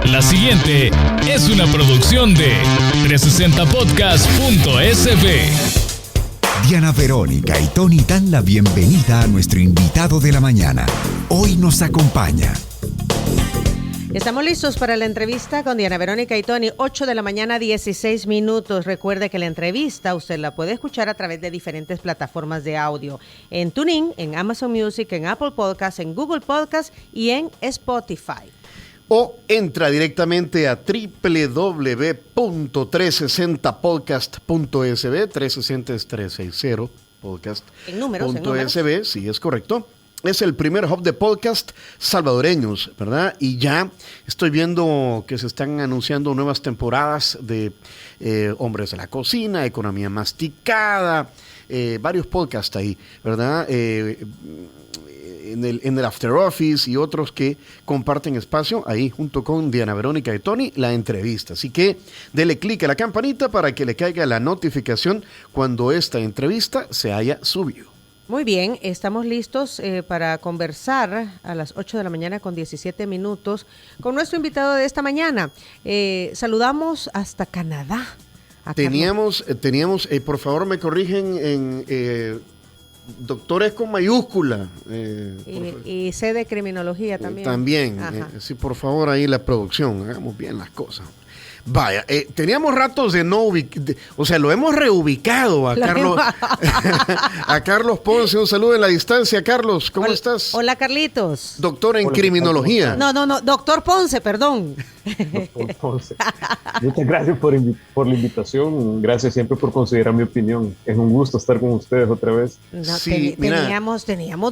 La siguiente es una producción de 360podcast.sb. Diana Verónica y Tony dan la bienvenida a nuestro invitado de la mañana. Hoy nos acompaña. Estamos listos para la entrevista con Diana Verónica y Tony, 8 de la mañana, 16 minutos. Recuerde que la entrevista usted la puede escuchar a través de diferentes plataformas de audio. En TuneIn, en Amazon Music, en Apple Podcasts, en Google Podcasts y en Spotify. O entra directamente a www.360podcast.sb. 360 es 360 podcast.sb, sí, es correcto. Es el primer hub de podcast salvadoreños, ¿verdad? Y ya estoy viendo que se están anunciando nuevas temporadas de Hombres de la Cocina, Economía Masticada, varios podcasts ahí, ¿verdad? En el After Office y otros que comparten espacio ahí junto con Diana Verónica y Tony, la entrevista. Así que dele clic a la campanita para que le caiga la notificación cuando esta entrevista se haya subido. Muy bien, estamos listos para conversar a las 8 de la mañana con 17 minutos con nuestro invitado de esta mañana. Saludamos hasta Canadá. Teníamos, por favor me corrigen en doctores con mayúscula. Y C de criminología también. También, sí, por favor ahí la producción, hagamos bien las cosas. Vaya, teníamos ratos de no ubicar, o sea, lo hemos reubicado a Carlos, a Carlos Ponce. Un saludo en la distancia. Carlos, ¿cómo estás? Hola, Carlitos. Doctor en criminología. No, doctor Ponce, perdón. Doctor Ponce. Muchas gracias por la invitación. Gracias siempre por considerar mi opinión. Es un gusto estar con ustedes otra vez. No, sí, teníamos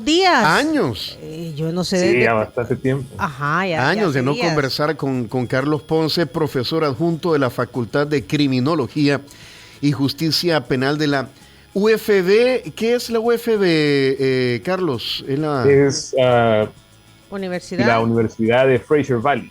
días. Años. Yo no sé. Sí, ya bastante tiempo. Ajá, años de no conversar con Carlos Ponce, profesor adjunto de la Facultad de Criminología y Justicia Penal de la UFB. ¿Qué es la UFB, Carlos? Es la Universidad de Fraser Valley.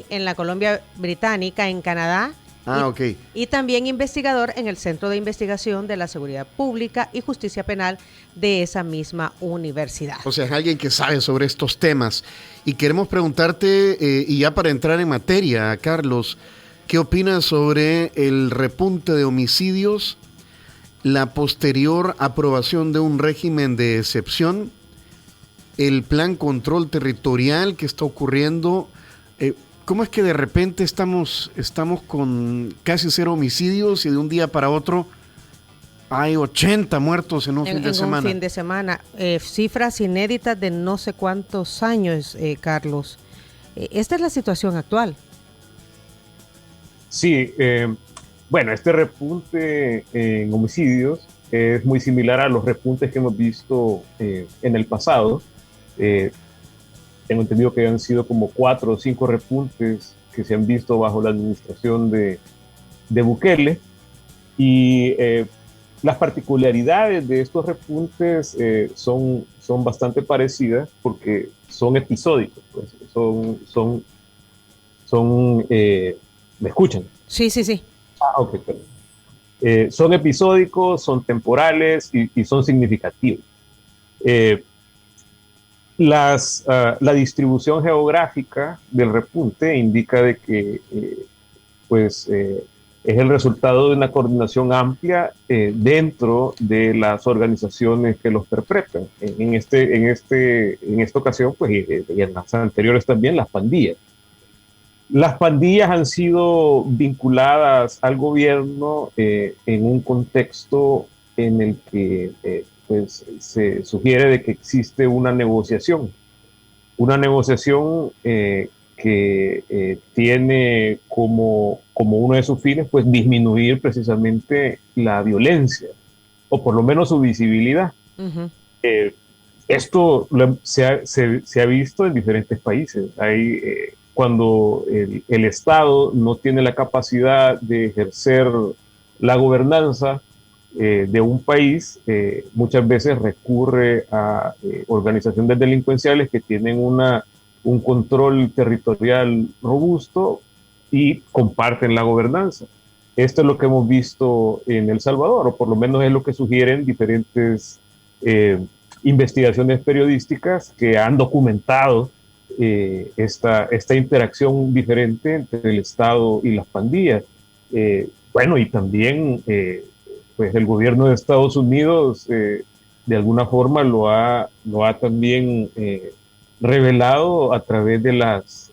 En la Columbia Británica, en Canadá. Ok. Y también investigador en el Centro de Investigación de la Seguridad Pública y Justicia Penal de esa misma universidad. O sea, es alguien que sabe sobre estos temas. Y queremos preguntarte, y ya para entrar en materia, Carlos, ¿qué opinas sobre el repunte de homicidios, la posterior aprobación de un régimen de excepción, el plan control territorial que está ocurriendo? ¿Cómo es que de repente estamos con casi 0 homicidios y de un día para otro hay 80 muertos en un fin de semana? En un fin de semana. Cifras inéditas de no sé cuántos años, Carlos. Esta es la situación actual. Sí, bueno, este repunte en homicidios es muy similar a los repuntes que hemos visto en el pasado. Tengo entendido que han sido como 4 o 5 repuntes que se han visto bajo la administración de Bukele, y las particularidades de estos repuntes son bastante parecidas porque son episódicos, pues, ¿me escuchan? Sí. Ok, perdón. Son episódicos, son temporales y son significativos. La distribución geográfica del repunte indica de que es el resultado de una coordinación amplia dentro de las organizaciones que los perpetran. En esta ocasión, pues, y en las anteriores también, las pandillas. Las pandillas han sido vinculadas al gobierno en un contexto en el que pues se sugiere de que existe una negociación que tiene como uno de sus fines, pues, disminuir precisamente la violencia, o por lo menos su visibilidad. Uh-huh. Esto se ha visto en diferentes países. Cuando el Estado no tiene la capacidad de ejercer la gobernanza de un país, muchas veces recurre a organizaciones delincuenciales que tienen un control territorial robusto y comparten la gobernanza. Esto es lo que hemos visto en El Salvador, o por lo menos es lo que sugieren diferentes investigaciones periodísticas que han documentado esta interacción diferente entre el Estado y las pandillas. Bueno, y también pues el gobierno de Estados Unidos de alguna forma lo ha también revelado a través de las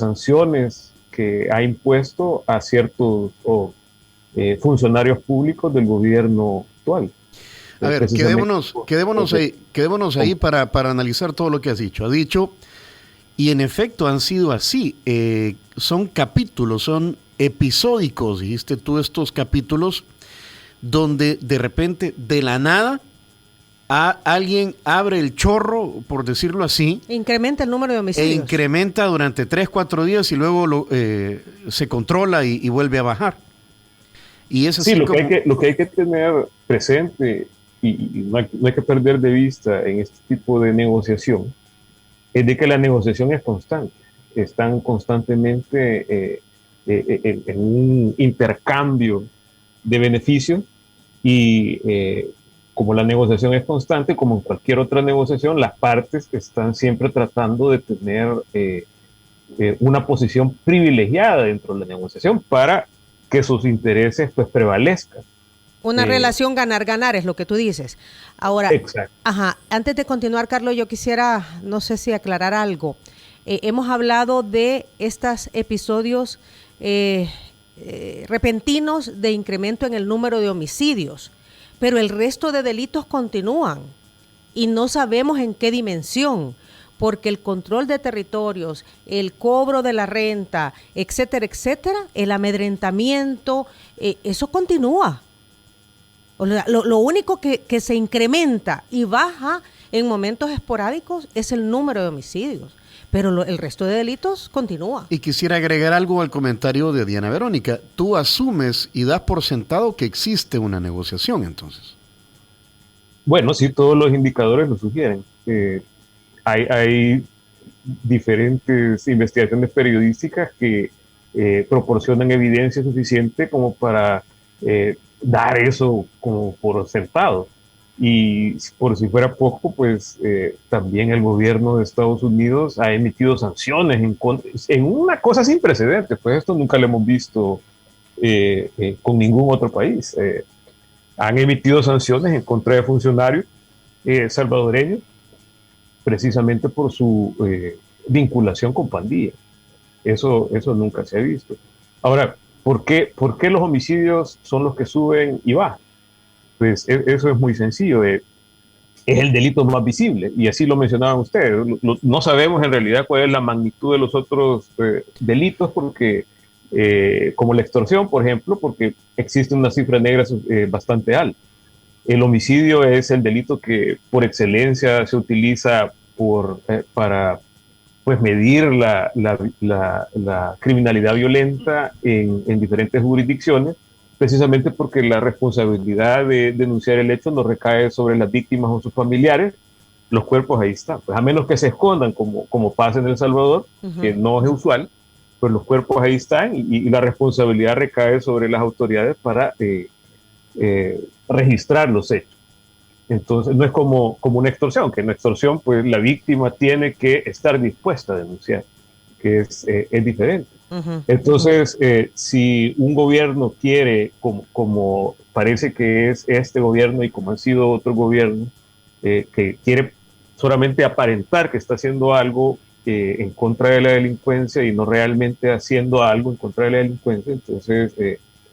sanciones que ha impuesto a ciertos funcionarios públicos del gobierno actual. A ver, quedémonos ahí para analizar todo lo que has dicho. Has dicho, y en efecto han sido así, son capítulos, son episódicos, dijiste tú, estos capítulos donde de repente, de la nada, alguien abre el chorro, por decirlo así. Incrementa el número de homicidios. E incrementa durante 3-4 días y luego se controla y vuelve a bajar. Y es así. Sí, lo que hay que tener presente y no hay que perder de vista en este tipo de negociación es de que la negociación es constante. Están constantemente en un intercambio de beneficios y como la negociación es constante, como en cualquier otra negociación, las partes están siempre tratando de tener una posición privilegiada dentro de la negociación para que sus intereses pues prevalezcan. Una relación ganar-ganar es lo que tú dices. Ahora, exacto. Antes de continuar, Carlos, yo quisiera, no sé si aclarar algo. Hemos hablado de estos episodios repentinos de incremento en el número de homicidios, pero el resto de delitos continúan y no sabemos en qué dimensión, porque el control de territorios, el cobro de la renta, etcétera, etcétera, el amedrentamiento, eso continúa. Lo único que se incrementa y baja en momentos esporádicos es el número de homicidios, pero el resto de delitos continúa. Y quisiera agregar algo al comentario de Diana Verónica. Tú asumes y das por sentado que existe una negociación, entonces. Bueno, sí, todos los indicadores lo sugieren. Hay diferentes investigaciones periodísticas que proporcionan evidencia suficiente como para dar eso como por sentado. Y por si fuera poco, pues también el gobierno de Estados Unidos ha emitido sanciones en una cosa sin precedentes. Pues esto nunca lo hemos visto con ningún otro país. Han emitido sanciones en contra de funcionarios salvadoreños precisamente por su vinculación con pandillas. Eso nunca se ha visto. Ahora, ¿por qué los homicidios son los que suben y bajan? Pues eso es muy sencillo. Es el delito más visible, y así lo mencionaban ustedes. No sabemos en realidad cuál es la magnitud de los otros delitos, porque como la extorsión, por ejemplo, porque existe una cifra negra bastante alta. El homicidio es el delito que por excelencia se utiliza para pues, medir la criminalidad violenta en diferentes jurisdicciones, precisamente porque la responsabilidad de denunciar el hecho no recae sobre las víctimas o sus familiares. Los cuerpos ahí están, pues a menos que se escondan como pasa en El Salvador, que no es usual, pues los cuerpos ahí están y la responsabilidad recae sobre las autoridades para registrar los hechos. Entonces no es como una extorsión, que en la extorsión pues la víctima tiene que estar dispuesta a denunciar, que es diferente. Entonces, si un gobierno quiere, como parece que es este gobierno y como han sido otros gobiernos, que quiere solamente aparentar que está haciendo algo en contra de la delincuencia y no realmente haciendo algo en contra de la delincuencia, entonces,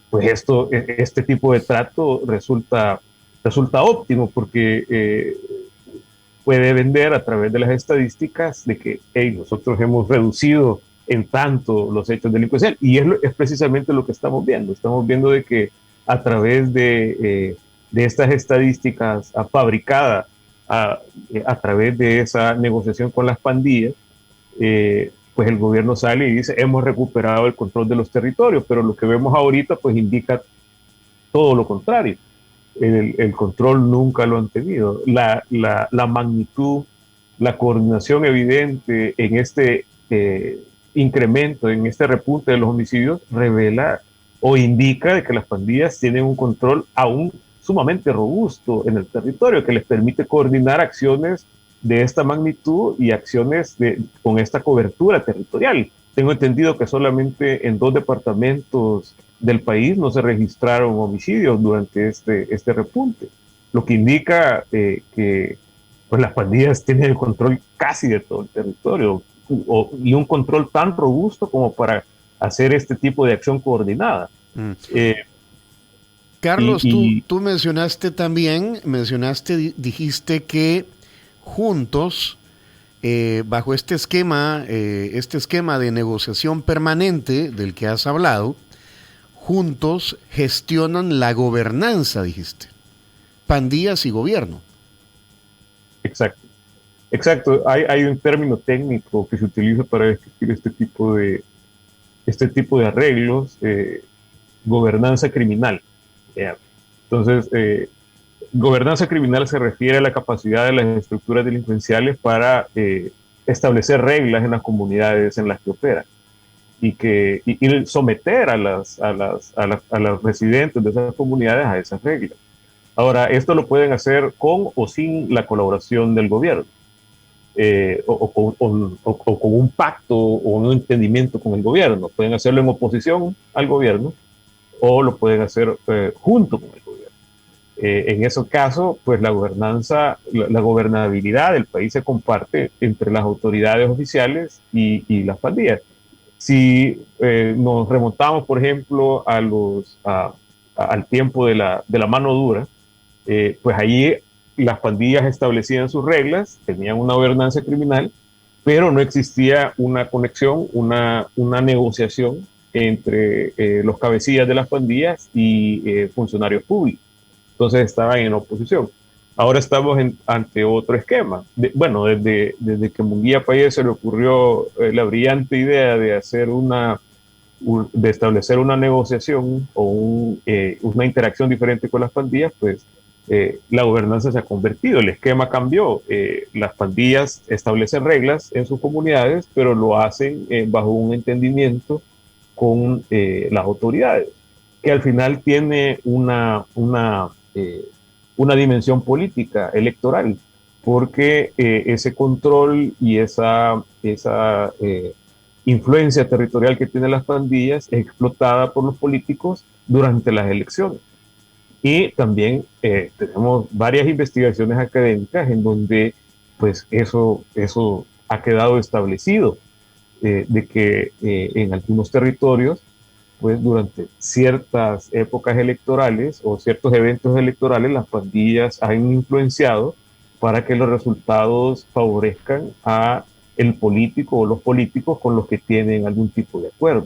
pues este tipo de trato resulta óptimo, porque puede vender a través de las estadísticas de que nosotros hemos reducido en tanto los hechos delincuenciales, y es precisamente lo que estamos viendo. Estamos viendo de que a través de estas estadísticas fabricadas a través de esa negociación con las pandillas, pues el gobierno sale y dice hemos recuperado el control de los territorios, pero lo que vemos ahorita pues indica todo lo contrario. El control nunca lo han tenido. La magnitud, la coordinación evidente en este incremento, en este repunte de los homicidios, revela o indica de que las pandillas tienen un control aún sumamente robusto en el territorio, que les permite coordinar acciones de esta magnitud y acciones con esta cobertura territorial. Tengo entendido que solamente en 2 departamentos del país no se registraron homicidios durante este repunte, lo que indica que pues, las pandillas tienen el control casi de todo el territorio y un control tan robusto como para hacer este tipo de acción coordinada. Carlos, tú dijiste que juntos, bajo este esquema de negociación permanente del que has hablado, juntos gestionan la gobernanza, dijiste, pandillas y gobierno. Exacto. Hay un término técnico que se utiliza para describir este tipo de arreglos, gobernanza criminal. Entonces, gobernanza criminal se refiere a la capacidad de las estructuras delincuenciales para establecer reglas en las comunidades en las que operan y someter a los residentes de esas comunidades a esas reglas. Ahora, esto lo pueden hacer con o sin la colaboración del gobierno, o con un pacto o un entendimiento con el gobierno. Pueden hacerlo en oposición al gobierno o lo pueden hacer junto con el gobierno. En ese caso, pues la gobernabilidad del país se comparte entre las autoridades oficiales y las pandillas. Si nos remontamos, por ejemplo, al tiempo de la mano dura, pues allí las pandillas establecían sus reglas, tenían una gobernanza criminal, pero no existía una conexión, una negociación entre los cabecillas de las pandillas y funcionarios públicos. Entonces estaban en oposición. Ahora estamos ante otro esquema. Desde que Munguía Payés se le ocurrió la brillante idea de establecer una negociación o una interacción diferente con las pandillas, pues la gobernanza se ha convertido, el esquema cambió. Las pandillas establecen reglas en sus comunidades, pero lo hacen bajo un entendimiento con las autoridades, que al final tiene una dimensión política, electoral, porque ese control y esa influencia territorial que tienen las pandillas es explotada por los políticos durante las elecciones. Y también tenemos varias investigaciones académicas en donde pues eso ha quedado establecido, de que en algunos territorios pues durante ciertas épocas electorales o ciertos eventos electorales las pandillas han influenciado para que los resultados favorezcan a el político o los políticos con los que tienen algún tipo de acuerdo.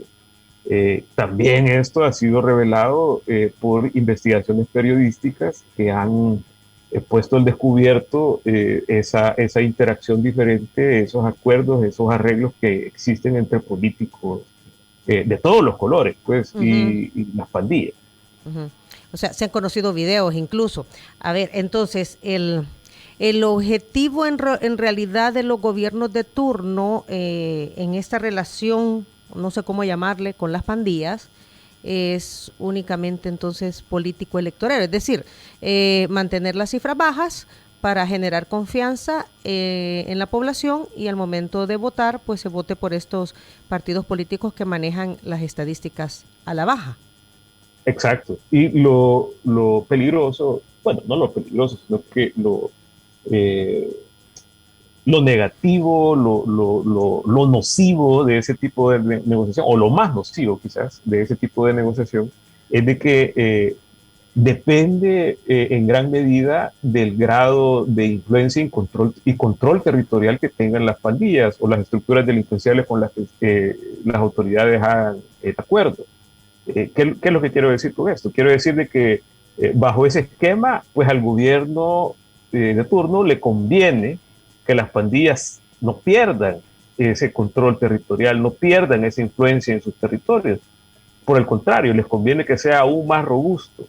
También esto ha sido revelado por investigaciones periodísticas que han puesto al descubierto esa interacción diferente, esos acuerdos, esos arreglos que existen entre políticos de todos los colores, pues, y las pandillas. O sea, se han conocido videos incluso. A ver, entonces, el objetivo en realidad de los gobiernos de turno en esta relación, no sé cómo llamarle, con las pandillas, es únicamente entonces político-electoral, es decir, mantener las cifras bajas para generar confianza en la población y al momento de votar, pues se vote por estos partidos políticos que manejan las estadísticas a la baja. Exacto. Y lo peligroso, bueno, no lo peligroso, sino que lo negativo, lo nocivo de ese tipo de negociación, o lo más nocivo quizás de ese tipo de negociación, es de que depende en gran medida del grado de influencia y control territorial que tengan las pandillas o las estructuras delincuenciales con las que las autoridades hagan acuerdo. ¿Qué es lo que quiero decir con esto? Quiero decir de que bajo ese esquema, pues al gobierno de turno le conviene que las pandillas no pierdan ese control territorial, no pierdan esa influencia en sus territorios. Por el contrario, les conviene que sea aún más robusto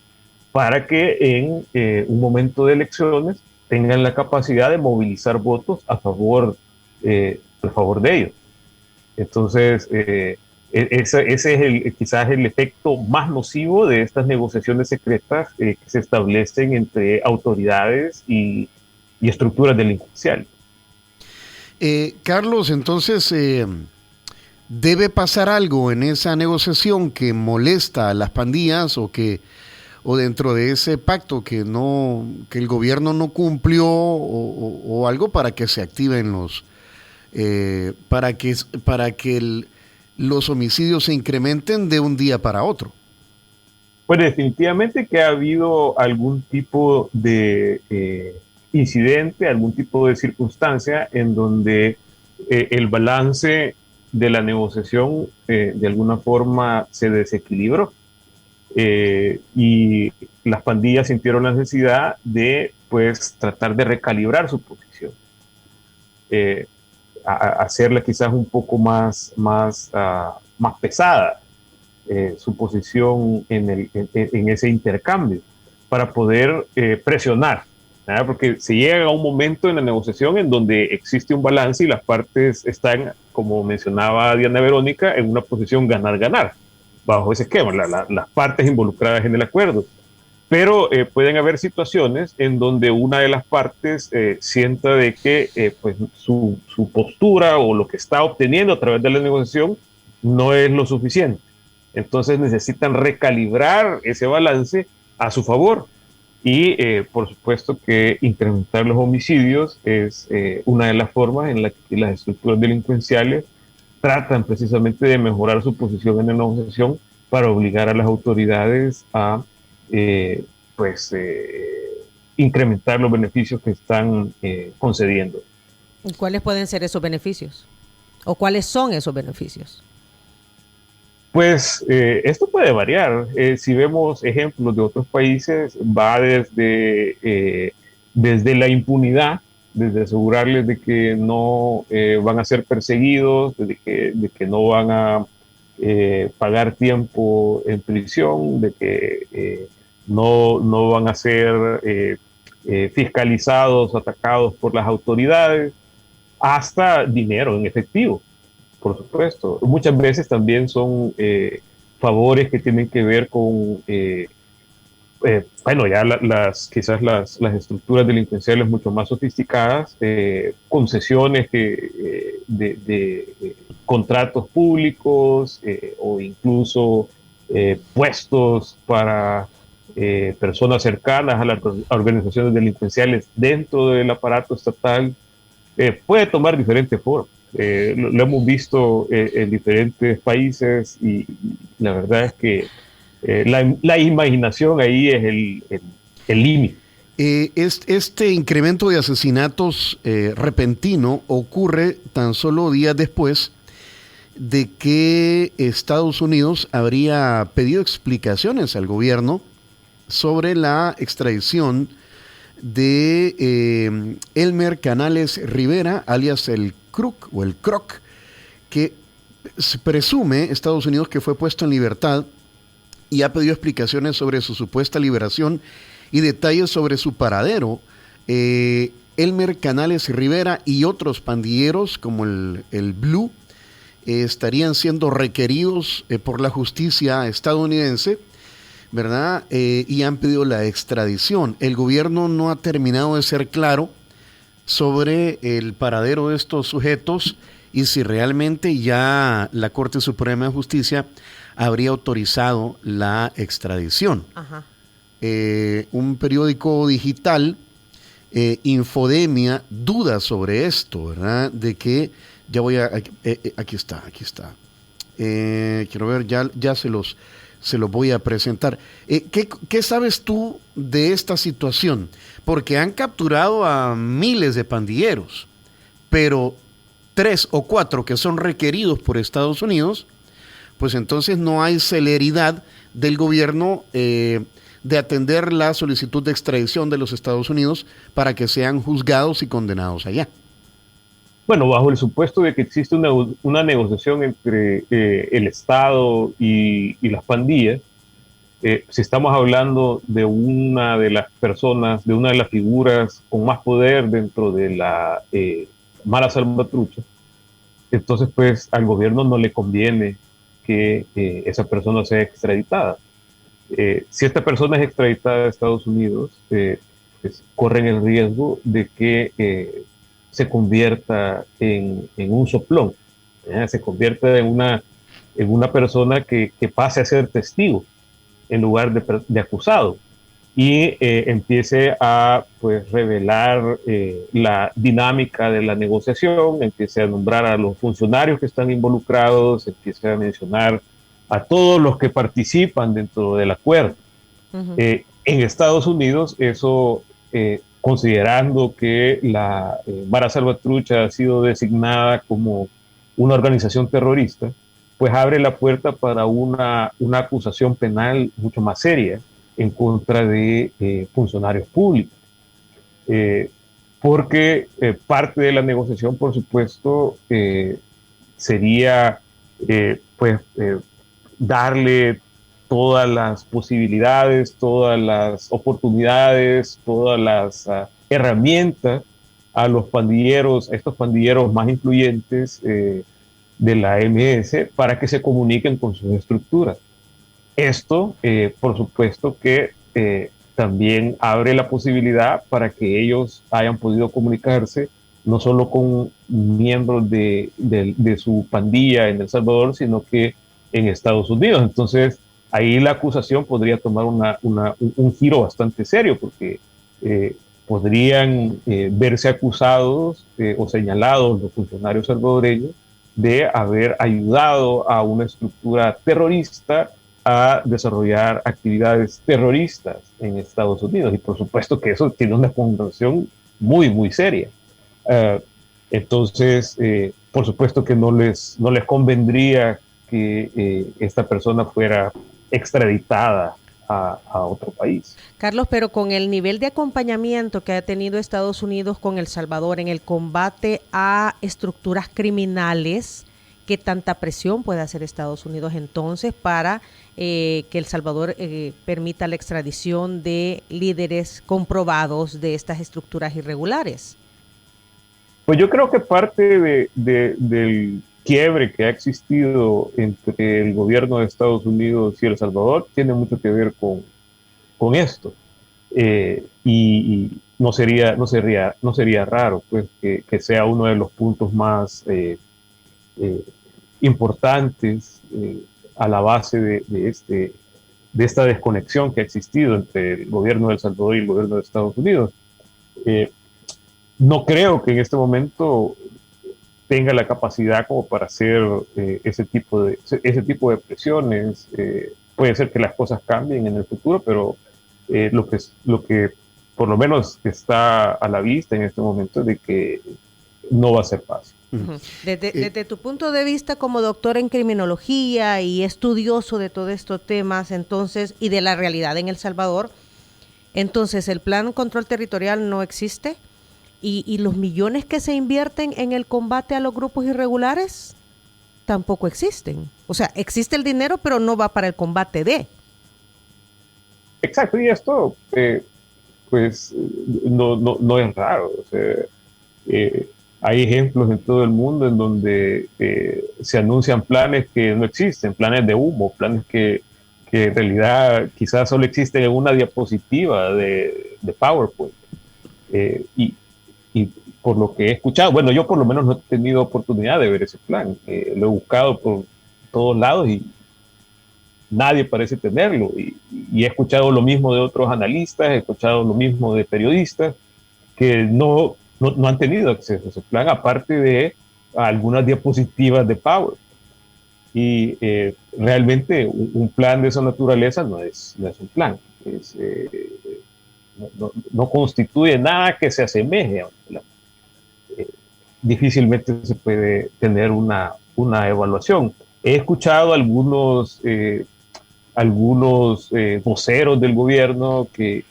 para que en un momento de elecciones tengan la capacidad de movilizar votos a favor de ellos. Entonces, ese es quizás el efecto más nocivo de estas negociaciones secretas que se establecen entre autoridades y estructuras delincuenciales. Carlos, entonces, ¿debe pasar algo en esa negociación que molesta a las pandillas o dentro de ese pacto que el gobierno no cumplió o algo para que se activen para que los homicidios se incrementen de un día para otro? Pues definitivamente que ha habido algún tipo de incidente, algún tipo de circunstancia en donde el balance de la negociación de alguna forma se desequilibró, y las pandillas sintieron la necesidad de pues tratar de recalibrar su posición, hacerla quizás un poco más pesada, su posición en ese intercambio, para poder presionar, ¿verdad? Porque se llega a un momento en la negociación en donde existe un balance y las partes están, como mencionaba Diana Verónica, en una posición ganar-ganar, bajo ese esquema, las partes involucradas en el acuerdo. Pero pueden haber situaciones en donde una de las partes sienta de que pues su postura o lo que está obteniendo a través de la negociación no es lo suficiente. Entonces necesitan recalibrar ese balance a su favor. Y por supuesto que incrementar los homicidios es una de las formas en las que las estructuras delincuenciales tratan precisamente de mejorar su posición en la negociación para obligar a las autoridades a incrementar los beneficios que están concediendo. ¿Y cuáles pueden ser esos beneficios? ¿O cuáles son esos beneficios? Pues esto puede variar. Si vemos ejemplos de otros países, va desde la impunidad, desde asegurarles de que no van a ser perseguidos, de que no van a pagar tiempo en prisión, de que no van a ser fiscalizados, atacados por las autoridades, hasta dinero en efectivo. Por supuesto, muchas veces también son favores que tienen que ver con, quizás las estructuras delincuenciales mucho más sofisticadas, concesiones de contratos públicos o incluso puestos para personas cercanas a las organizaciones delincuenciales dentro del aparato estatal. Puede tomar diferentes formas. Lo hemos visto en diferentes países y la verdad es que la imaginación ahí es el límite. Este incremento de asesinatos repentino ocurre tan solo días después de que Estados Unidos habría pedido explicaciones al gobierno sobre la extradición de Elmer Canales Rivera, alias el Crook o el Croc, que se presume Estados Unidos que fue puesto en libertad y ha pedido explicaciones sobre su supuesta liberación y detalles sobre su paradero. Elmer Canales Rivera y otros pandilleros como el Blue estarían siendo requeridos por la justicia estadounidense, ¿verdad? Y han pedido la extradición. El gobierno no ha terminado de ser claro sobre el paradero de estos sujetos y si realmente ya la Corte Suprema de Justicia habría autorizado la extradición. Ajá. Un periódico digital, Infodemia, duda sobre esto, ¿verdad? De que ya voy a... aquí está. Quiero ver, ya se los voy a presentar. ¿Qué sabes tú de esta situación? Porque han capturado a miles de pandilleros, pero 3 o 4 que son requeridos por Estados Unidos, pues entonces no hay celeridad del gobierno de atender la solicitud de extradición de los Estados Unidos para que sean juzgados y condenados allá. Bueno, bajo el supuesto de que existe una negociación entre el Estado y las pandillas, si estamos hablando de una de las personas, de una de las figuras con más poder dentro de la mala salvatrucha, entonces pues al gobierno no le conviene que esa persona sea extraditada. Si esta persona es extraditada a Estados Unidos, pues corren el riesgo de que se convierta en un soplón, se convierta en una persona que pase a ser testigo en lugar de acusado, y empiece a pues revelar la dinámica de la negociación, empiece a nombrar a los funcionarios que están involucrados, empiece a mencionar a todos los que participan dentro del acuerdo. En Estados Unidos eso, considerando que la Mara Salvatrucha ha sido designada como una organización terrorista, pues abre la puerta para una acusación penal mucho más seria en contra de funcionarios públicos. Porque parte de la negociación, por supuesto, sería darle todas las posibilidades, todas las oportunidades, todas las herramientas a los pandilleros, a estos pandilleros más influyentes de la MS, para que se comuniquen con sus estructuras. Esto, por supuesto, que también abre la posibilidad para que ellos hayan podido comunicarse no solo con miembros de su pandilla en El Salvador, sino que en Estados Unidos. Entonces, ahí la acusación podría tomar un giro bastante serio, porque podrían verse acusados o señalados los funcionarios salvadoreños de haber ayudado a una estructura terrorista a desarrollar actividades terroristas en Estados Unidos. Y por supuesto que eso tiene una connotación muy, muy seria. Entonces, por supuesto que no les convendría que esta persona fuera extraditada a otro país. Carlos, pero con el nivel de acompañamiento que ha tenido Estados Unidos con El Salvador en el combate a estructuras criminales, ¿qué tanta presión puede hacer Estados Unidos entonces para que El Salvador permita la extradición de líderes comprobados de estas estructuras irregulares? Pues yo creo que parte del quiebre que ha existido entre el gobierno de Estados Unidos y El Salvador tiene mucho que ver con esto. Y no sería raro pues que sea uno de los puntos más importantes a la base de esta desconexión que ha existido entre el gobierno de El Salvador y el gobierno de Estados Unidos. No creo que en este momento tenga la capacidad como para hacer ese tipo de presiones. Puede ser que las cosas cambien en el futuro, pero lo que por lo menos está a la vista en este momento es de que no va a ser fácil. Desde tu punto de vista como doctor en criminología y estudioso de todos estos temas, entonces, y de la realidad en El Salvador, entonces el plan control territorial no existe. ¿Y los millones que se invierten en el combate a los grupos irregulares tampoco existen? O sea, existe el dinero, pero no va para el combate de. Exacto, y esto pues no es raro. O sea, hay ejemplos en todo el mundo en donde se anuncian planes que no existen, planes de humo, planes que en realidad quizás solo existen en una diapositiva de PowerPoint. Y por lo que he escuchado, bueno, yo por lo menos no he tenido oportunidad de ver ese plan. Lo he buscado por todos lados y nadie parece tenerlo. Y he escuchado lo mismo de otros analistas, he escuchado lo mismo de periodistas que no han tenido acceso a ese plan, aparte de algunas diapositivas de Power. Y realmente un plan de esa naturaleza no es un plan. No constituye nada que se asemeje a un plan. Difícilmente se puede tener una evaluación. He escuchado algunos voceros del gobierno que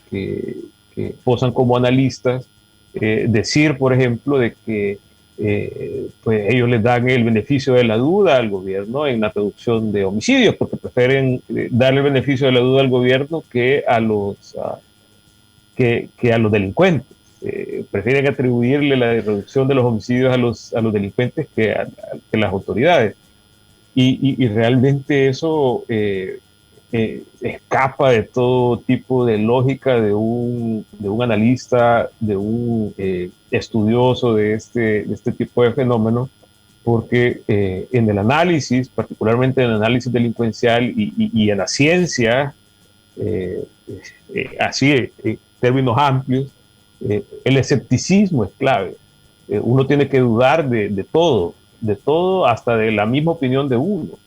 posan como analistas decir, por ejemplo, de que pues ellos les dan el beneficio de la duda al gobierno en la reducción de homicidios, porque prefieren darle el beneficio de la duda al gobierno que a los delincuentes. Prefieren atribuirle la reducción de los homicidios a los delincuentes que las autoridades. Y realmente eso escapa de todo tipo de lógica de un analista, de un estudioso de este tipo de fenómenos, porque en el análisis, particularmente en el análisis delincuencial y en la ciencia, así en términos amplios, el escepticismo es clave. Uno tiene que dudar de todo, hasta de la misma opinión de uno,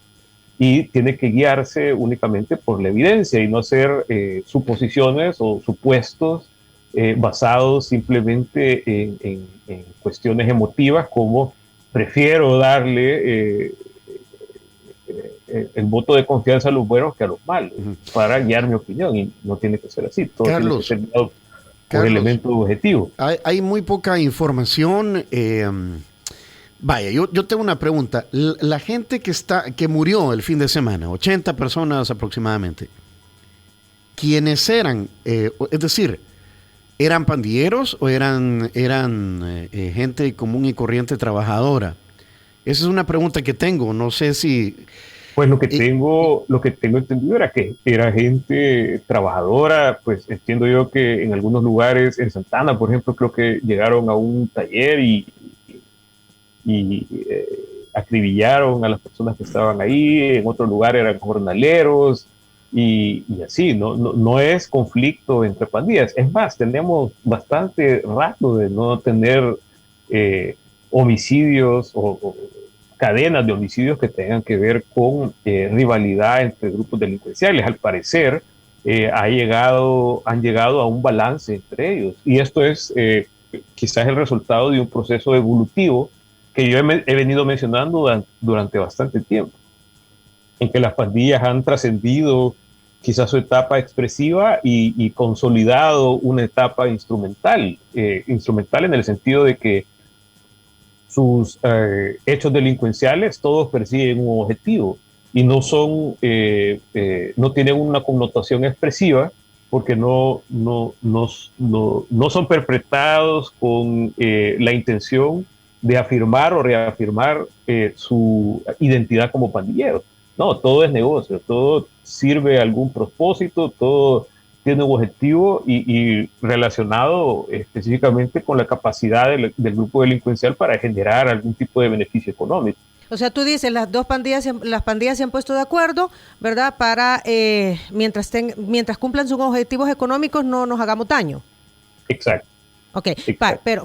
y tiene que guiarse únicamente por la evidencia y no hacer suposiciones o supuestos basados simplemente en cuestiones emotivas, como prefiero darle el voto de confianza a los buenos que a los malos, para guiar mi opinión, y no tiene que ser así. Todo Carlos, tiene que ser guiado por elementos objetivos. Hay muy poca información. Vaya, yo tengo una pregunta. La gente que murió el fin de semana, 80 personas aproximadamente, ¿quiénes eran? Es decir, ¿eran pandilleros o eran gente común y corriente trabajadora? Esa es una pregunta que tengo. No sé si... Pues lo que tengo entendido era que era gente trabajadora. Pues entiendo yo que en algunos lugares, en Santana, por ejemplo, creo que llegaron a un taller y acribillaron a las personas que estaban ahí. En otro lugar eran jornaleros y así. No es conflicto entre pandillas. Es más, tenemos bastante rato de no tener homicidios o cadenas de homicidios que tengan que ver con rivalidad entre grupos delincuenciales. Al parecer han llegado a un balance entre ellos, y esto es quizás el resultado de un proceso evolutivo que yo he venido mencionando durante bastante tiempo, en que las pandillas han trascendido quizás su etapa expresiva y consolidado una etapa instrumental en el sentido de que sus hechos delincuenciales todos persiguen un objetivo y no tienen una connotación expresiva, porque no son perpetrados con la intención de afirmar o reafirmar su identidad como pandillero. No, todo es negocio, todo sirve a algún propósito, todo tiene un objetivo y relacionado específicamente con la capacidad del grupo delincuencial para generar algún tipo de beneficio económico. O sea, tú dices, las pandillas se han puesto de acuerdo, ¿verdad? Para mientras cumplan sus objetivos económicos no nos hagamos daño. Exacto. Ok,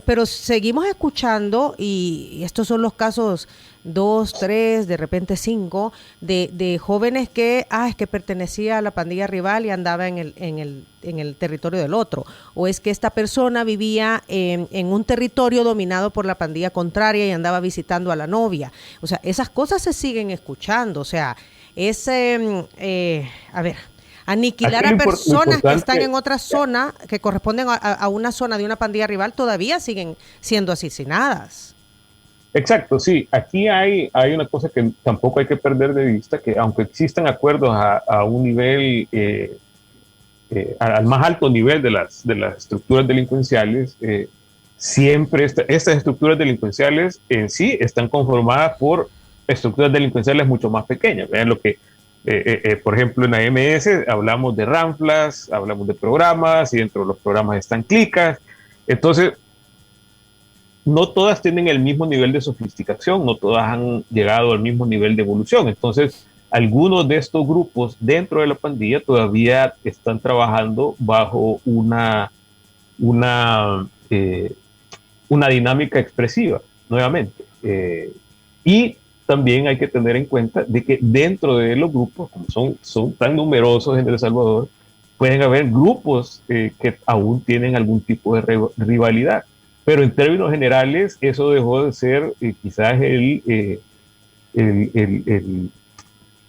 pero seguimos escuchando, y estos son los casos 2, 3, de repente 5, de jóvenes que pertenecía a la pandilla rival y andaba en el territorio del otro, o es que esta persona vivía en un territorio dominado por la pandilla contraria y andaba visitando a la novia. O sea, esas cosas se siguen escuchando. O sea, aniquilar a personas que están en otra zona, que corresponden a una zona de una pandilla rival, todavía siguen siendo asesinadas. Exacto, sí. Aquí hay una cosa que tampoco hay que perder de vista, que aunque existan acuerdos a un nivel, al más alto nivel de las estructuras delincuenciales, siempre estas estructuras delincuenciales en sí están conformadas por estructuras delincuenciales mucho más pequeñas. Vean lo que por ejemplo, en AMS hablamos de ranflas, hablamos de programas, y dentro de los programas están clicas. Entonces, no todas tienen el mismo nivel de sofisticación, no todas han llegado al mismo nivel de evolución. Entonces, algunos de estos grupos dentro de la pandilla todavía están trabajando bajo una dinámica expresiva, nuevamente. Y también hay que tener en cuenta de que dentro de los grupos, como son tan numerosos en El Salvador, pueden haber grupos que aún tienen algún tipo de rivalidad. Pero en términos generales, eso dejó de ser quizás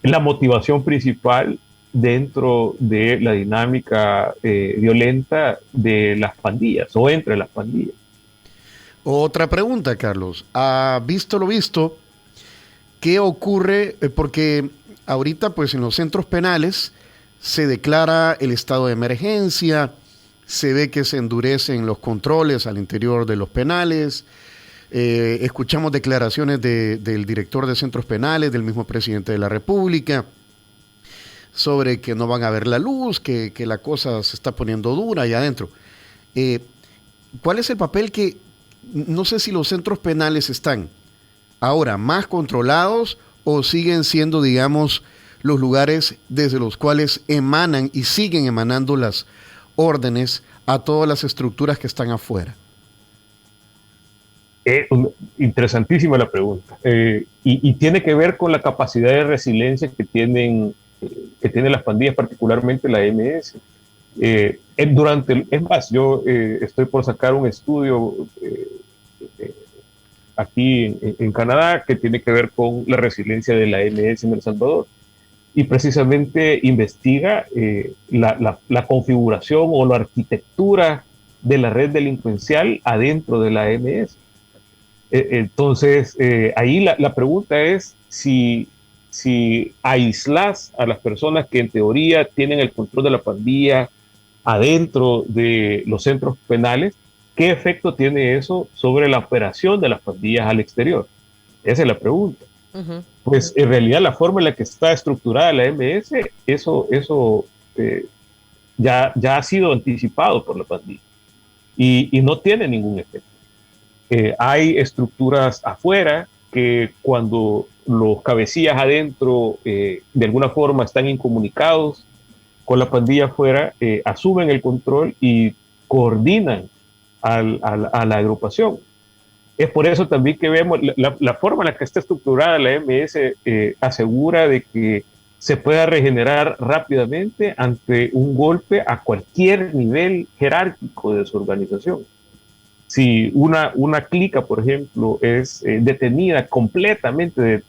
la motivación principal dentro de la dinámica violenta de las pandillas o entre las pandillas. Otra pregunta, Carlos. Visto lo visto, ¿qué ocurre? Porque ahorita, pues en los centros penales se declara el estado de emergencia, se ve que se endurecen los controles al interior de los penales, escuchamos declaraciones del director de centros penales, del mismo presidente de la República. sobre que no van a ver la luz, que la cosa se está poniendo dura allá adentro. ¿Cuál es el papel que, no sé si los centros penales están ahora más controlados o siguen siendo, digamos, los lugares desde los cuales emanan y siguen emanando las órdenes a todas las estructuras que están afuera? Interesantísima la pregunta. Y tiene que ver con la capacidad de resiliencia que tienen las pandillas, particularmente la MS. Es más, yo estoy por sacar un estudio aquí en Canadá que tiene que ver con la resiliencia de la MS en El Salvador. Y precisamente investiga la configuración o la arquitectura de la red delincuencial adentro de la MS. Entonces, ahí la pregunta es si aislas a las personas que en teoría tienen el control de la pandilla adentro de los centros penales, ¿qué efecto tiene eso sobre la operación de las pandillas al exterior? Esa es la pregunta. Uh-huh. Pues en realidad la forma en la que está estructurada la MS, eso ya ha sido anticipado por la pandilla y no tiene ningún efecto. Hay estructuras afuera que cuando los cabecillas adentro de alguna forma están incomunicados con la pandilla afuera, asumen el control y coordinan a la agrupación. Es por eso también que vemos la forma en la que está estructurada la MS asegura de que se pueda regenerar rápidamente ante un golpe a cualquier nivel jerárquico de su organización. Si una clica, por ejemplo, es detenida completamente,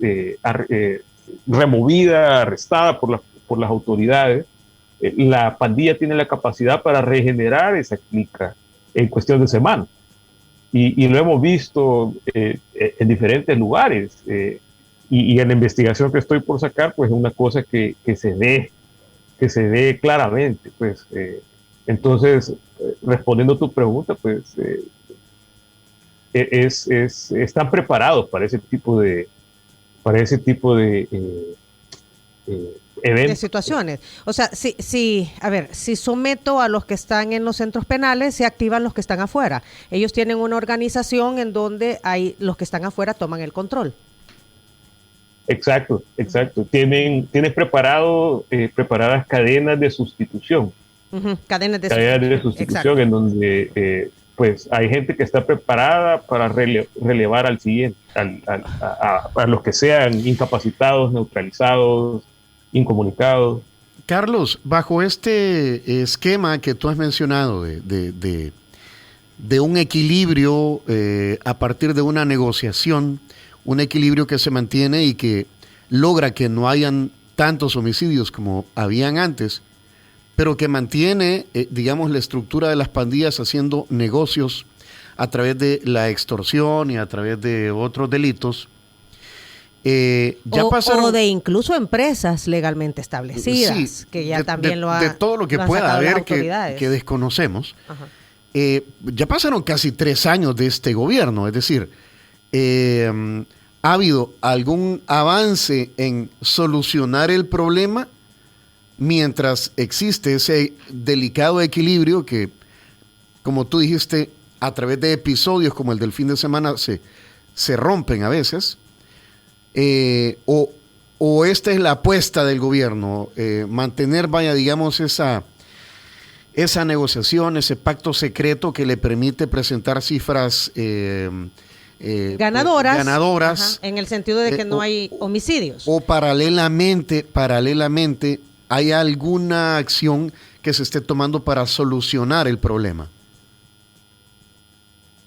removida, arrestada por las autoridades, la pandilla tiene la capacidad para regenerar esa clica en cuestión de semanas. Y lo hemos visto en diferentes lugares. Y en la investigación que estoy por sacar, pues es una cosa que se ve claramente. Pues, entonces, respondiendo a tu pregunta, pues están preparados para ese tipo de eventos. De situaciones. O sea, si someto a los que están en los centros penales, se activan los que están afuera. Ellos tienen una organización en donde los que están afuera toman el control. Exacto. Tienes preparadas cadenas de sustitución. Uh-huh. Cadenas de sustitución. Exacto. En donde pues hay gente que está preparada para relevar al siguiente, a los que sean incapacitados, neutralizados, incomunicados. Carlos, bajo este esquema que tú has mencionado de un equilibrio a partir de una negociación, un equilibrio que se mantiene y que logra que no hayan tantos homicidios como habían antes, pero que mantiene, digamos, la estructura de las pandillas haciendo negocios a través de la extorsión y a través de otros delitos. O de incluso empresas legalmente establecidas, sí, que ya también lo han. De todo lo que pueda haber que desconocemos. Ya pasaron casi 3 años de este gobierno, es decir, ¿ha habido algún avance en solucionar el problema mientras existe ese delicado equilibrio que, como tú dijiste, a través de episodios como el del fin de semana se rompen a veces? O esta es la apuesta del gobierno, mantener, digamos, esa negociación, ese pacto secreto que le permite presentar cifras ganadoras, en el sentido de que no hay homicidios. O paralelamente, ¿hay alguna acción que se esté tomando para solucionar el problema?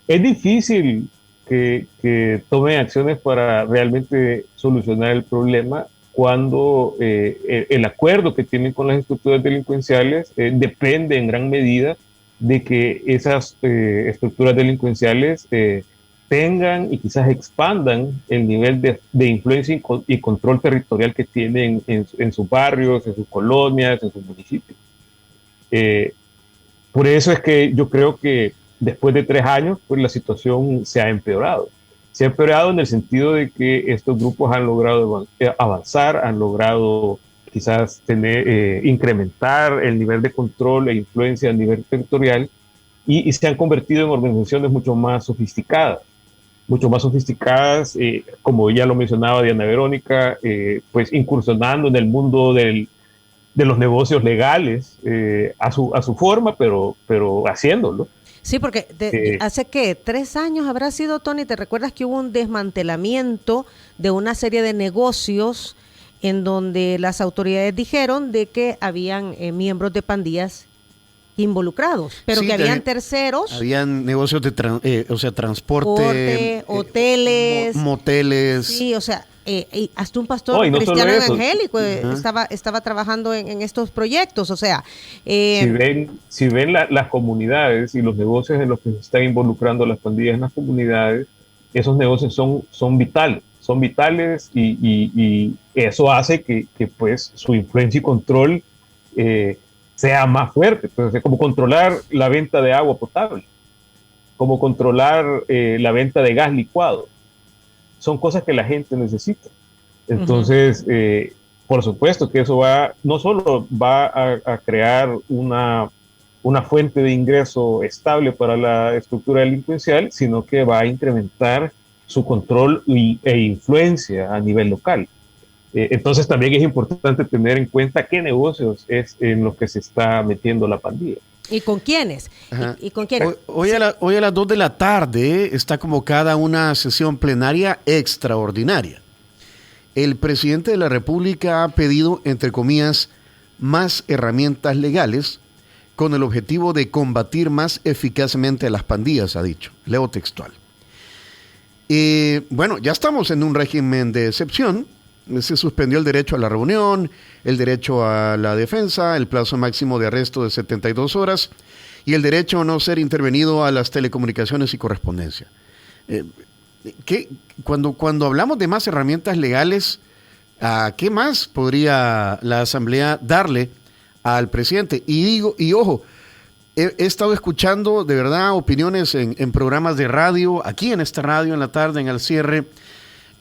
Es difícil que tomen acciones para realmente solucionar el problema cuando el acuerdo que tienen con las estructuras delincuenciales depende en gran medida de que esas estructuras delincuenciales tengan y quizás expandan el nivel de influencia y control territorial que tienen en sus barrios, en sus colonias, en sus municipios. Por eso es que yo creo que después de 3 años, pues la situación se ha empeorado. Se ha empeorado en el sentido de que estos grupos han logrado avanzar, han logrado quizás incrementar el nivel de control e influencia a nivel territorial, y se han convertido en organizaciones mucho más sofisticadas, como ya lo mencionaba Diana Verónica, pues incursionando en el mundo de los negocios legales a su forma, pero haciéndolo. Sí, porque hace que 3 años habrá sido, Tony, ¿te recuerdas que hubo un desmantelamiento de una serie de negocios en donde las autoridades dijeron de que habían miembros de pandillas involucrados, pero sí, que habían terceros? Habían negocios de transporte, hoteles, moteles. Sí, o sea, hasta un pastor cristiano evangélico estaba trabajando en estos proyectos, o sea. Si ven las comunidades y los negocios en los que se están involucrando las pandillas en las comunidades, esos negocios son vitales y eso hace que pues su influencia y control sea más fuerte. Entonces, como controlar la venta de agua potable, como controlar la venta de gas licuado, son cosas que la gente necesita. Entonces, por supuesto que eso no solo va a crear una fuente de ingreso estable para la estructura delincuencial, sino que va a incrementar su control e influencia a nivel local. Entonces también es importante tener en cuenta qué negocios es en los que se está metiendo la pandilla. ¿Y con quiénes? ¿Y con quiénes? Hoy a las 2 de la tarde está convocada una sesión plenaria extraordinaria. El presidente de la República ha pedido, entre comillas, más herramientas legales con el objetivo de combatir más eficazmente a las pandillas, ha dicho. Leo textual. Bueno, ya estamos en un régimen de excepción. Se suspendió el derecho a la reunión, el derecho a la defensa, el plazo máximo de arresto de 72 horas y el derecho a no ser intervenido a las telecomunicaciones y correspondencia. Cuando hablamos de más herramientas legales, ¿a qué más podría la Asamblea darle al presidente? Y ojo, he estado escuchando de verdad opiniones en programas de radio, aquí en esta radio en la tarde, en el cierre.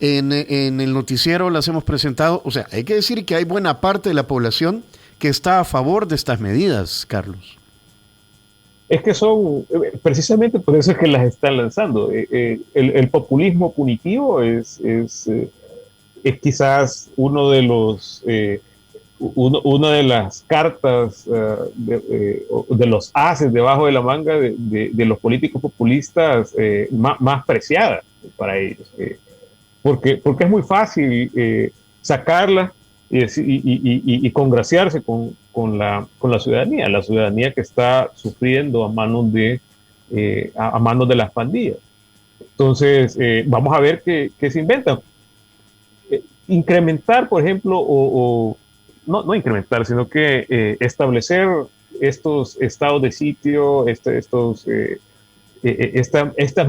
En el noticiero las hemos presentado. O sea, hay que decir que hay buena parte de la población que está a favor de estas medidas, Carlos. Es que son, precisamente por eso es que las están lanzando. El populismo punitivo es quizás una de las cartas de los ases debajo de la manga de los políticos populistas más preciada para ellos. Porque es muy fácil sacarla y congraciarse con la ciudadanía que está sufriendo a manos de las pandillas. Entonces, vamos a ver qué se inventan. Incrementar, por ejemplo, no incrementar, sino que establecer estos estados de sitio, estas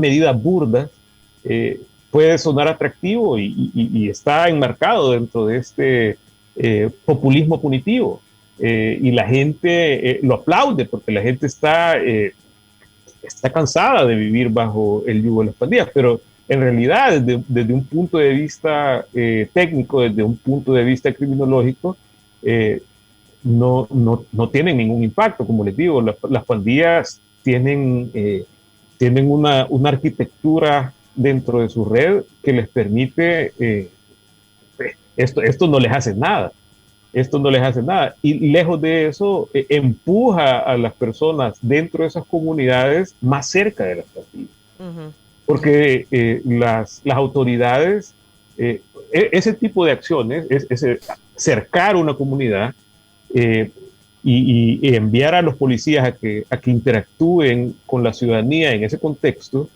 medidas burdas, puede sonar atractivo y está enmarcado dentro de este populismo punitivo. Y la gente lo aplaude porque la gente está cansada de vivir bajo el yugo de las pandillas, pero en realidad desde un punto de vista técnico, desde un punto de vista criminológico, no tienen ningún impacto. Como les digo, las pandillas tienen una arquitectura dentro de su red que les permite, esto no les hace nada. Y lejos de eso, empuja a las personas dentro de esas comunidades más cerca de las pandillas. Porque las autoridades, ese tipo de acciones, cercar una comunidad y enviar a los policías a que interactúen con la ciudadanía en ese contexto,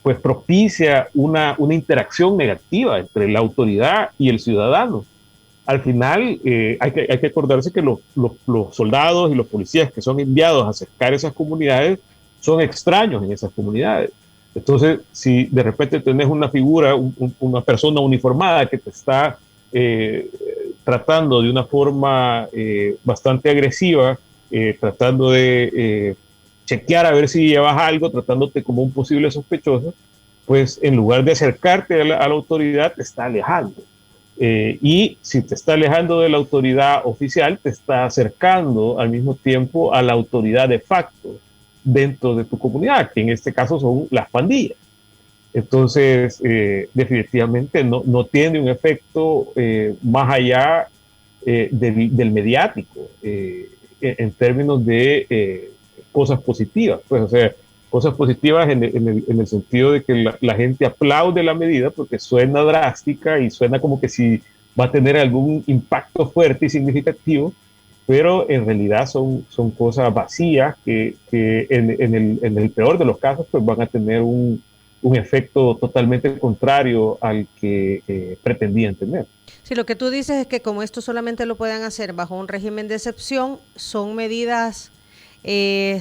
pues propicia una interacción negativa entre la autoridad y el ciudadano. Al final hay que acordarse que los soldados y los policías que son enviados a cercar esas comunidades son extraños en esas comunidades. Entonces, si de repente tenés una figura, una persona uniformada que te está tratando de una forma bastante agresiva, tratando de chequear a ver si llevas algo, tratándote como un posible sospechoso, pues en lugar de acercarte a la autoridad, te está alejando. Y si te está alejando de la autoridad oficial, te está acercando al mismo tiempo a la autoridad de facto dentro de tu comunidad, que en este caso son las pandillas. Entonces, definitivamente no tiene un efecto más allá del mediático en términos de cosas positivas. Pues, o sea, cosas positivas en el sentido de que la gente aplaude la medida porque suena drástica y suena como que si va a tener algún impacto fuerte y significativo, pero en realidad son cosas vacías que en el peor de los casos pues van a tener un efecto totalmente contrario al que pretendían tener. Sí, lo que tú dices es que como esto solamente lo pueden hacer bajo un régimen de excepción, son medidas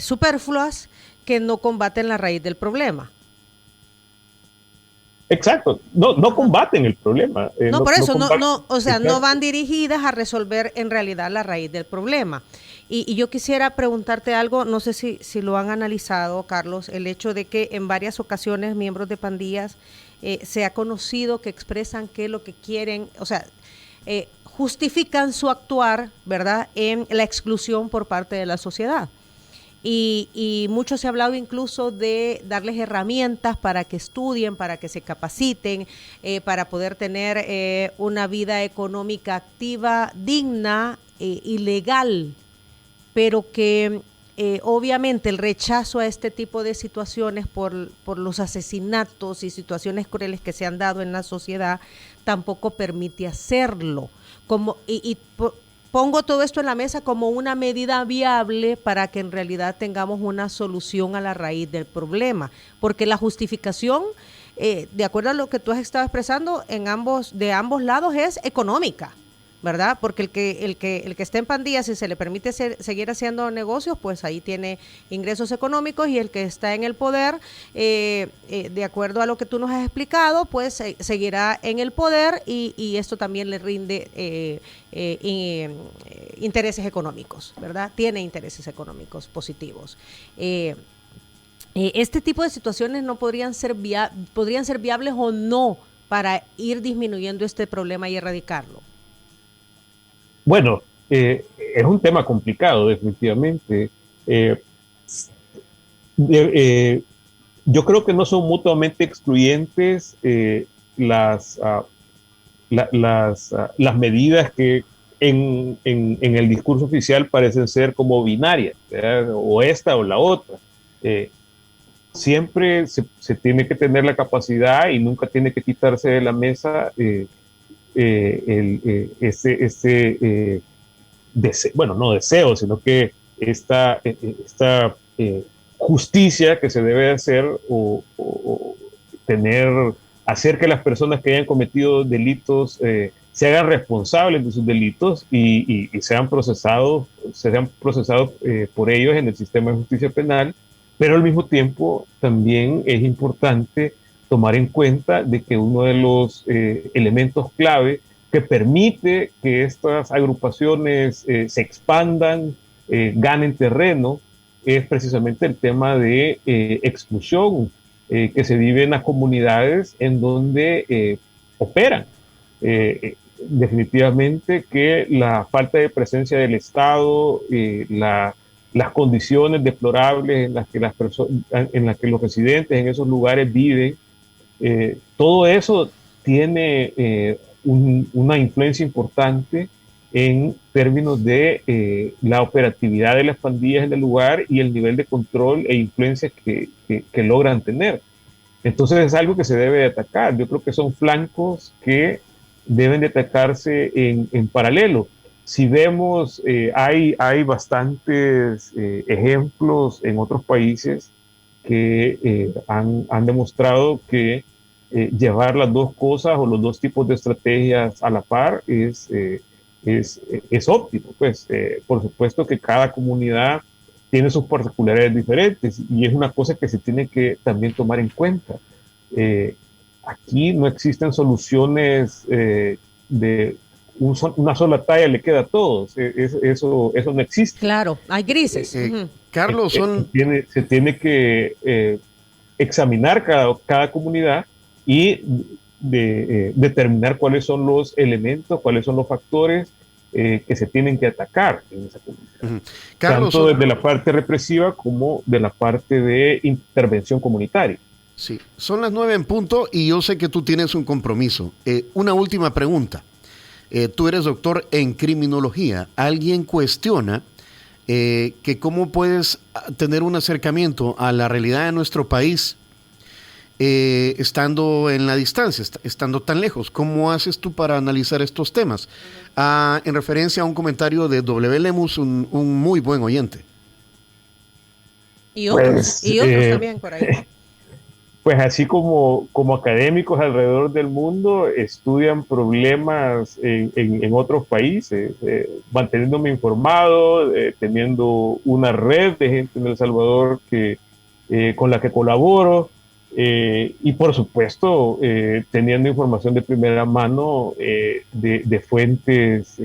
superfluas que no combaten la raíz del problema. Exacto, no combaten el problema. Por eso, combaten, o sea, no van dirigidas a resolver en realidad la raíz del problema. Y yo quisiera preguntarte algo, no sé si lo han analizado, Carlos, el hecho de que en varias ocasiones miembros de pandillas se ha conocido que expresan que lo que quieren, o sea, justifican su actuar, ¿verdad?, en la exclusión por parte de la sociedad. Y mucho se ha hablado incluso de darles herramientas para que estudien, para que se capaciten, para poder tener una vida económica activa, digna y legal, pero que obviamente el rechazo a este tipo de situaciones por los asesinatos y situaciones crueles que se han dado en la sociedad tampoco permite hacerlo. Pongo todo esto en la mesa como una medida viable para que en realidad tengamos una solución a la raíz del problema, porque la justificación, de acuerdo a lo que tú has estado expresando, de ambos lados es económica, ¿verdad? Porque el que esté en pandillas, si se le permite seguir haciendo negocios, pues ahí tiene ingresos económicos, y el que está en el poder, de acuerdo a lo que tú nos has explicado, pues seguirá en el poder y esto también le rinde intereses económicos, ¿verdad? Tiene intereses económicos positivos. Este tipo de situaciones no podrían ser viables o no para ir disminuyendo este problema y erradicarlo. Bueno, es un tema complicado, definitivamente. Yo creo que no son mutuamente excluyentes las medidas que en el discurso oficial parecen ser como binarias, ¿verdad? O esta o la otra. Siempre se tiene que tener la capacidad y nunca tiene que quitarse de la mesa deseo, sino que esta justicia que se debe hacer o hacer que las personas que hayan cometido delitos se hagan responsables de sus delitos y sean procesados por ellos en el sistema de justicia penal, pero al mismo tiempo también es importante tomar en cuenta de que uno de los elementos clave que permite que estas agrupaciones se expandan, ganen terreno, es precisamente el tema de exclusión que se vive en las comunidades en donde operan. Definitivamente que la falta de presencia del Estado, las condiciones deplorables en las que los residentes en esos lugares viven, todo eso tiene una influencia importante en términos de la operatividad de las pandillas en el lugar y el nivel de control e influencia que logran tener. Entonces es algo que se debe de atacar. Yo creo que son flancos que deben de atacarse en paralelo. Si vemos, hay bastantes ejemplos en otros países que han demostrado que llevar las dos cosas o los dos tipos de estrategias a la par es óptimo. Pues, por supuesto que cada comunidad tiene sus particularidades diferentes y es una cosa que se tiene que también tomar en cuenta. Aquí no existen soluciones de una sola talla le queda a todos. Eso no existe. Claro, hay grises. Carlos, se tiene que examinar cada comunidad y determinar cuáles son los elementos, cuáles son los factores que se tienen que atacar en esa comunidad. Carlos, tanto desde la parte represiva como de la parte de intervención comunitaria. Sí, son las 9 en punto y yo sé que tú tienes un compromiso. Una última pregunta. Tú eres doctor en criminología. ¿Alguien cuestiona que cómo puedes tener un acercamiento a la realidad de nuestro país estando en la distancia, estando tan lejos? ¿Cómo haces tú para analizar estos temas? En referencia a un comentario de W. Lemus, un muy buen oyente. Y otros también por ahí. Pues así como académicos alrededor del mundo estudian problemas en otros países, manteniéndome informado, teniendo una red de gente en El Salvador con la que colaboro, y por supuesto teniendo información de primera mano de fuentes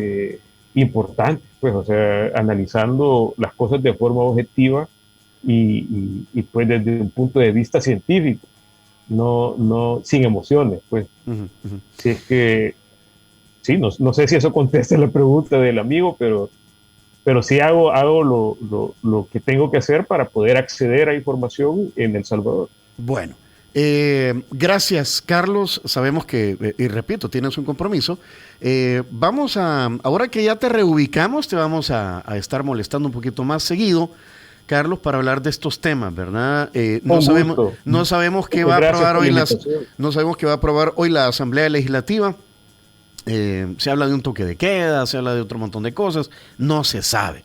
importantes, pues, o sea, analizando las cosas de forma objetiva y pues desde un punto de vista científico, no sin emociones, pues. Si es que sí, no sé si eso contesta la pregunta del amigo, pero sí hago lo que tengo que hacer para poder acceder a información en El Salvador. Bueno, gracias, Carlos. Sabemos que, y repito, tienes un compromiso. Ahora que ya te reubicamos, te vamos a estar molestando un poquito más seguido, Carlos, para hablar de estos temas, ¿verdad? No sabemos qué va a aprobar hoy no sabemos qué va a aprobar hoy la Asamblea Legislativa. Se habla de un toque de queda, se habla de otro montón de cosas, no se sabe.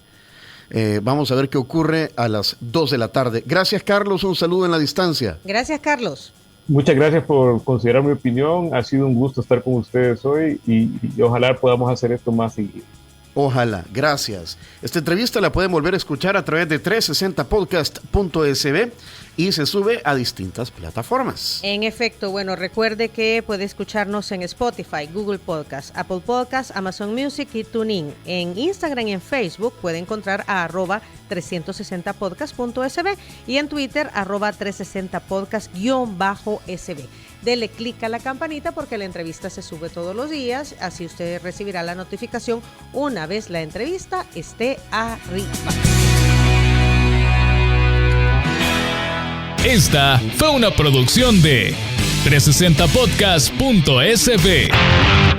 Vamos a ver qué ocurre a las 2 de la tarde. Gracias, Carlos, un saludo en la distancia. Gracias, Carlos. Muchas gracias por considerar mi opinión. Ha sido un gusto estar con ustedes hoy y ojalá podamos hacer esto más seguido. Ojalá, gracias. Esta entrevista la pueden volver a escuchar a través de 360podcast.sb y se sube a distintas plataformas. En efecto, bueno, recuerde que puede escucharnos en Spotify, Google Podcast, Apple Podcast, Amazon Music y TuneIn. En Instagram y en Facebook puede encontrar a @360podcast.sb y en Twitter @360podcast_sb. Dele clic a la campanita porque la entrevista se sube todos los días, así usted recibirá la notificación una vez la entrevista esté arriba. Esta fue una producción de 360podcast.sb.